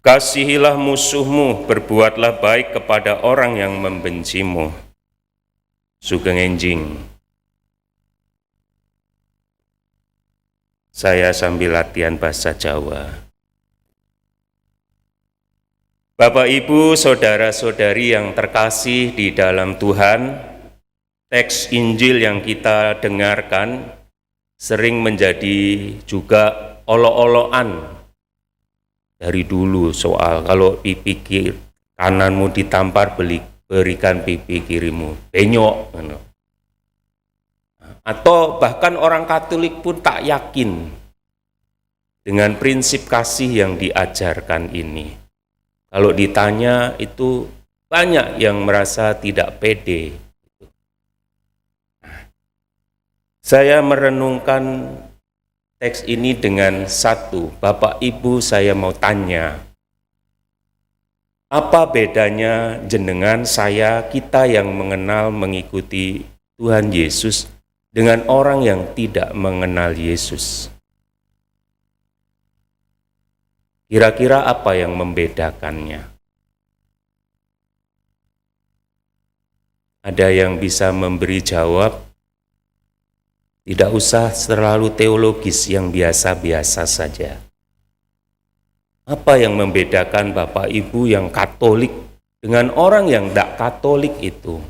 Kasihilah musuhmu, berbuatlah baik kepada orang yang membencimu. Sugeng Enjing. Saya sambil latihan bahasa Jawa. Bapak, Ibu, saudara-saudari yang terkasih di dalam Tuhan, teks Injil yang kita dengarkan sering menjadi juga olok-olokan dari dulu soal kalau pipi kananmu ditampar berikan pipi kirimu benyok. Atau bahkan orang Katolik pun tak yakin dengan prinsip kasih yang diajarkan ini. Kalau ditanya itu banyak yang merasa tidak pede. Saya merenungkan teks ini dengan satu, Bapak Ibu saya mau tanya, apa bedanya jenengan saya, kita yang mengenal mengikuti Tuhan Yesus dengan orang yang tidak mengenal Yesus? Kira-kira apa yang membedakannya? Ada yang bisa memberi jawab? Tidak usah terlalu teologis, yang biasa-biasa saja. Apa yang membedakan Bapak Ibu yang Katolik dengan orang yang tidak Katolik itu?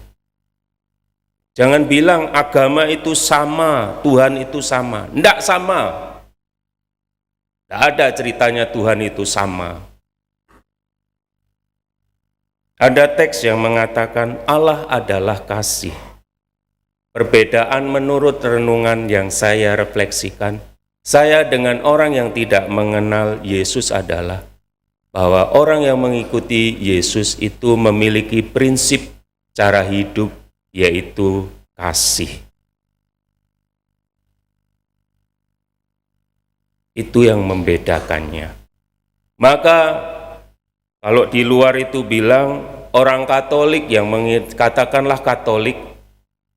Jangan bilang agama itu sama, Tuhan itu sama. Tidak sama. Tidak ada ceritanya Tuhan itu sama. Ada teks yang mengatakan Allah adalah kasih. Perbedaan menurut renungan yang saya refleksikan, saya dengan orang yang tidak mengenal Yesus adalah bahwa orang yang mengikuti Yesus itu memiliki prinsip cara hidup, yaitu kasih. Itu yang membedakannya. Maka kalau di luar itu bilang orang Katolik yang katakanlah Katolik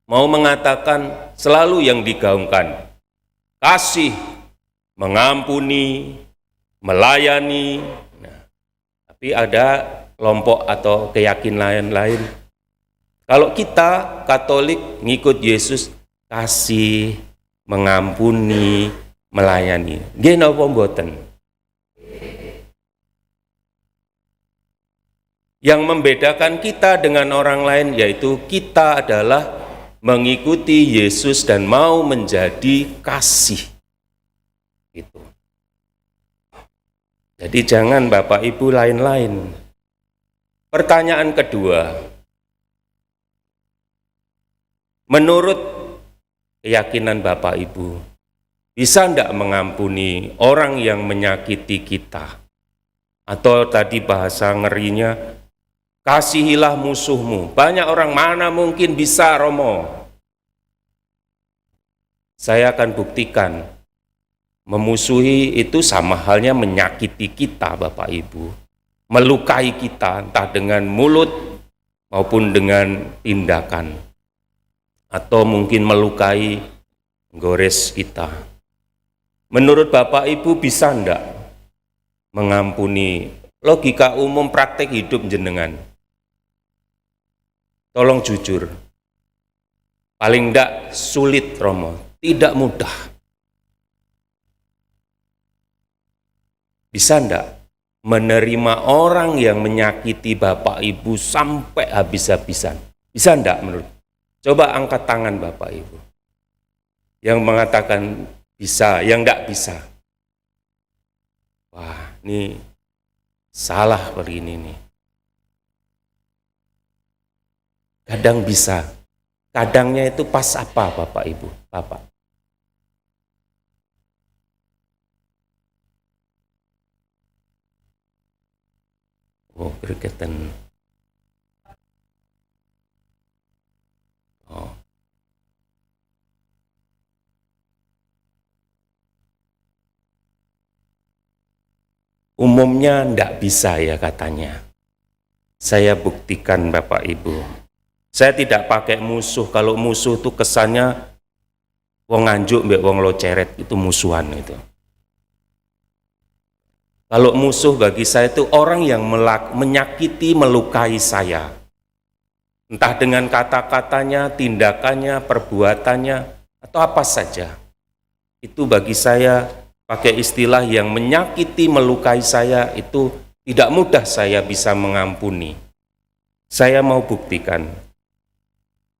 mau mengatakan selalu yang digaungkan kasih, mengampuni, melayani. Nah, tapi ada kelompok atau keyakinan lain. Kalau kita Katolik ngikut Yesus, kasih, mengampuni, melayani. Nggih napa mboten? Yang membedakan kita dengan orang lain yaitu kita adalah mengikuti Yesus dan mau menjadi kasih. Gitu. Jadi jangan Bapak Ibu lain-lain. Pertanyaan kedua, menurut keyakinan Bapak Ibu, bisa enggak mengampuni orang yang menyakiti kita? Atau tadi bahasa ngerinya, kasihilah musuhmu. Banyak orang, mana mungkin bisa Romo? Saya akan buktikan, memusuhi itu sama halnya menyakiti kita Bapak Ibu. Melukai kita, entah dengan mulut maupun dengan tindakan. Atau mungkin melukai, gores kita. Menurut Bapak Ibu bisa enggak mengampuni? Logika umum praktek hidup jenengan. Tolong jujur. Paling enggak sulit Romo, tidak mudah. Bisa enggak menerima orang yang menyakiti Bapak Ibu sampai habis-habisan? Bisa enggak menurut? Coba angkat tangan Bapak Ibu. Yang mengatakan bisa, yang enggak bisa. Wah, ini salah begini nih. Kadang bisa. Kadangnya itu pas apa Bapak Ibu? Bapak. Oh, gregetan. Oh. Umumnya enggak bisa ya katanya. Saya buktikan Bapak Ibu. Saya tidak pakai musuh. Kalau musuh itu kesannya wong nganjuk mbek wong lo ceret, itu musuhan itu. Kalau musuh bagi saya itu orang yang menyakiti, melukai saya. Entah dengan kata-katanya, tindakannya, perbuatannya, atau apa saja. Itu bagi saya, pakai istilah yang menyakiti, melukai saya, itu tidak mudah saya bisa mengampuni. Saya mau buktikan.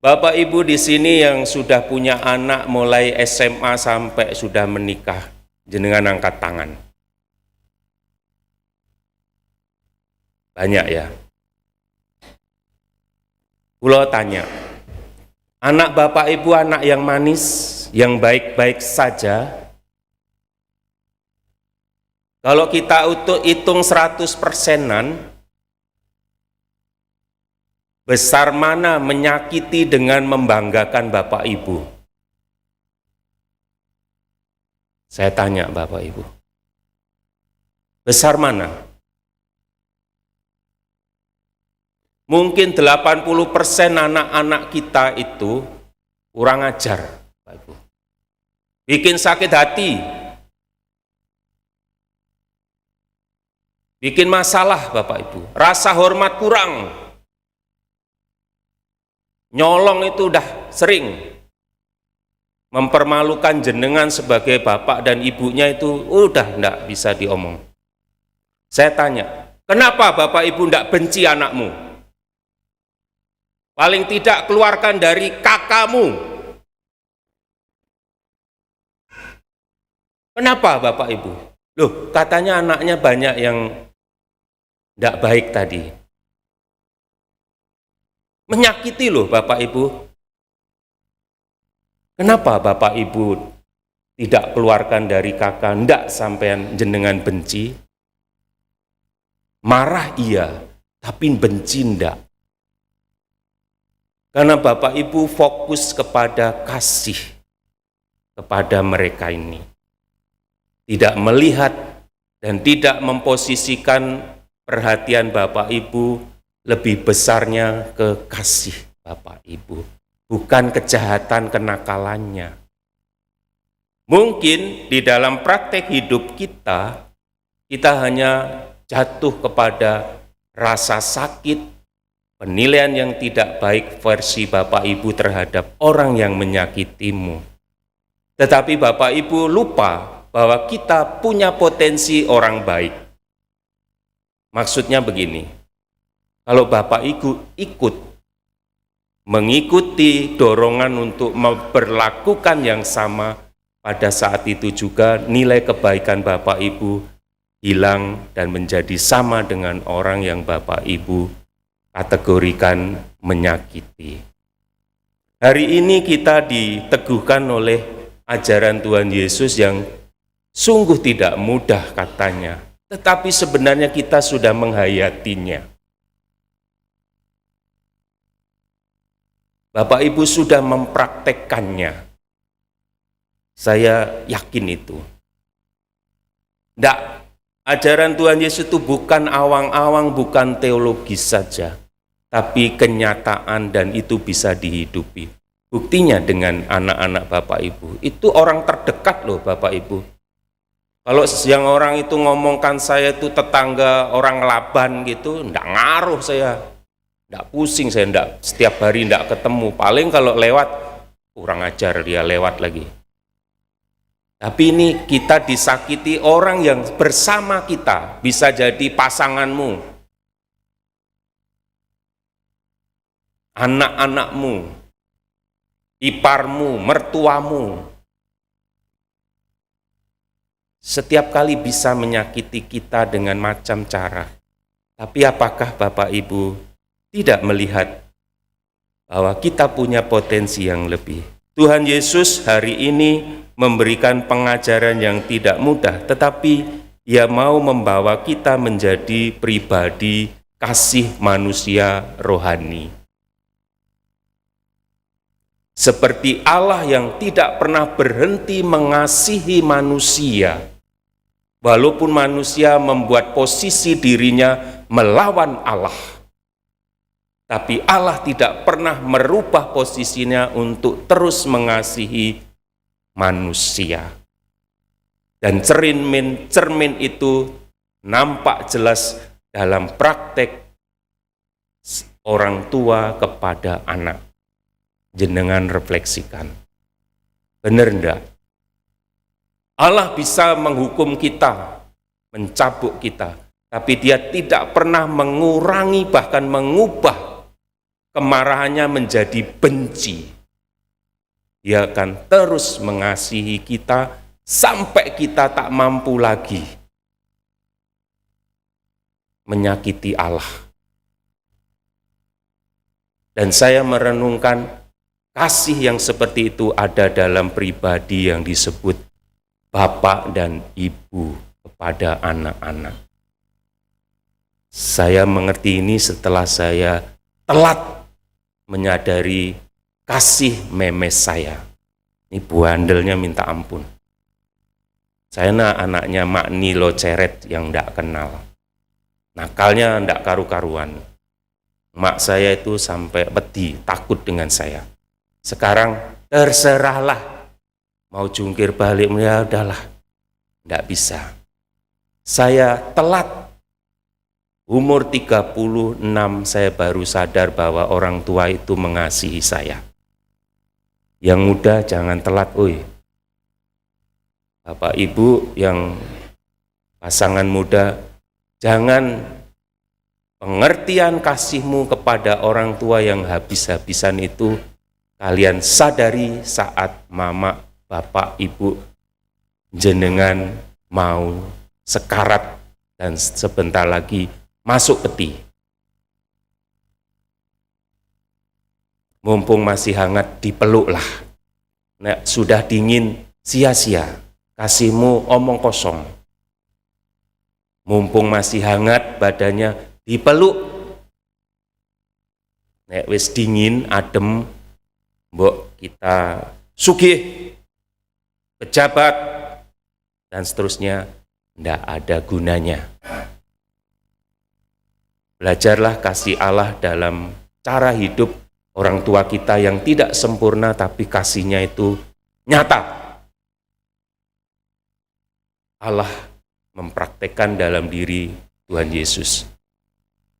Bapak Ibu di sini yang sudah punya anak mulai SMA sampai sudah menikah, jenengan angkat tangan. Banyak ya. Kulo tanya, anak Bapak Ibu anak yang manis, yang baik-baik saja? Kalau kita hitung 100%-an, besar mana menyakiti dengan membanggakan Bapak Ibu? Saya tanya Bapak Ibu, besar mana? Mungkin 80% anak-anak kita itu kurang ajar, Bapak Ibu. Bikin sakit hati. Bikin masalah, Bapak Ibu. Rasa hormat kurang. Nyolong itu udah sering. Mempermalukan jenengan sebagai bapak dan ibunya itu udah enggak bisa diomong. Saya tanya, kenapa Bapak Ibu enggak benci anakmu? Paling tidak keluarkan dari kakakmu. Kenapa Bapak Ibu? Loh, katanya anaknya banyak yang tidak baik tadi. Menyakiti loh Bapak Ibu. Kenapa Bapak Ibu tidak keluarkan dari kakak, tidak sampai jenengan benci? Marah iya, tapi benci tidak. Karena Bapak Ibu fokus kepada kasih kepada mereka ini. Tidak melihat dan tidak memposisikan perhatian Bapak Ibu lebih besarnya ke kasih Bapak Ibu, bukan kejahatan kenakalannya. Mungkin di dalam praktek hidup kita hanya jatuh kepada rasa sakit, penilaian yang tidak baik versi Bapak Ibu terhadap orang yang menyakitimu. Tetapi Bapak Ibu lupa bahwa kita punya potensi orang baik. Maksudnya begini, kalau Bapak Ibu ikut mengikuti dorongan untuk memperlakukan yang sama, pada saat itu juga nilai kebaikan Bapak Ibu hilang dan menjadi sama dengan orang yang Bapak Ibu kategorikan menyakiti. Hari ini kita diteguhkan oleh ajaran Tuhan Yesus yang sungguh tidak mudah katanya, tetapi sebenarnya kita sudah menghayatinya. Bapak Ibu sudah mempraktekkannya. Saya yakin itu. Tidak, ajaran Tuhan Yesus itu bukan awang-awang, bukan teologis saja, tapi kenyataan dan itu bisa dihidupi. Buktinya dengan anak-anak Bapak Ibu. Itu orang terdekat loh Bapak Ibu. Kalau yang orang itu ngomongkan saya itu tetangga orang Laban gitu, enggak ngaruh saya. Enggak pusing saya, enggak, setiap hari enggak ketemu. Paling kalau lewat, kurang ajar dia lewat lagi. Tapi ini kita disakiti orang yang bersama kita, bisa jadi pasanganmu, anak-anakmu, iparmu, mertuamu. Setiap kali bisa menyakiti kita dengan macam cara. Tapi apakah Bapak Ibu tidak melihat bahwa kita punya potensi yang lebih? Tuhan Yesus hari ini memberikan pengajaran yang tidak mudah, tetapi Ia mau membawa kita menjadi pribadi kasih manusia rohani. Seperti Allah yang tidak pernah berhenti mengasihi manusia, walaupun manusia membuat posisi dirinya melawan Allah. Tapi Allah tidak pernah merubah posisinya untuk terus mengasihi manusia. Dan cermin itu nampak jelas dalam praktek orang tua kepada anak. Jenengan refleksikan. Benar enggak? Allah bisa menghukum kita, mencabuk kita, tapi Dia tidak pernah mengurangi bahkan mengubah kemarahannya menjadi benci. Dia akan terus mengasihi kita sampai kita tak mampu lagi menyakiti Allah. Dan saya merenungkan kasih yang seperti itu ada dalam pribadi yang disebut bapak dan ibu kepada anak-anak. Saya mengerti ini setelah saya telat menyadari kasih memes saya. Ini buandelnya minta ampun. Saya anaknya Mak Nilo Ceret yang ndak kenal. Nakalnya ndak karu-karuan. Mak saya itu sampai wedi, takut dengan saya. Sekarang terserahlah, mau jungkir balik, ya udahlah, ndak bisa. Saya telat, umur 36 saya baru sadar bahwa orang tua itu mengasihi saya. Yang muda jangan telat, Bapak Ibu yang pasangan muda, jangan pengertian kasihmu kepada orang tua yang habis-habisan itu kalian sadari saat mama, bapak, ibu jenengan mau sekarat dan sebentar lagi masuk peti. Mumpung masih hangat, dipeluklah. Nek sudah dingin, sia-sia. Kasihmu omong kosong. Mumpung masih hangat badannya, dipeluk. Nek wis dingin, adem, mbok kita sugih, pejabat, dan seterusnya, ndak ada gunanya. Belajarlah kasih Allah dalam cara hidup orang tua kita yang tidak sempurna, tapi kasihnya itu nyata. Allah mempraktekkan dalam diri Tuhan Yesus.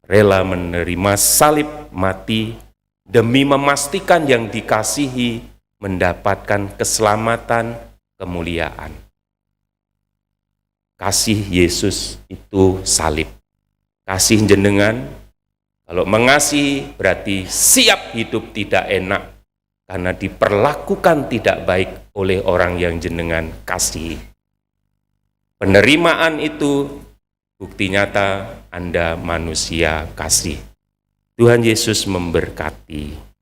Rela menerima salib mati demi memastikan yang dikasihi mendapatkan keselamatan, kemuliaan. Kasih Yesus itu salib. Kasih jenengan, kalau mengasihi berarti siap hidup tidak enak karena diperlakukan tidak baik oleh orang yang jenengan kasihi. Penerimaan itu bukti nyata Anda manusia kasih. Tuhan Yesus memberkati.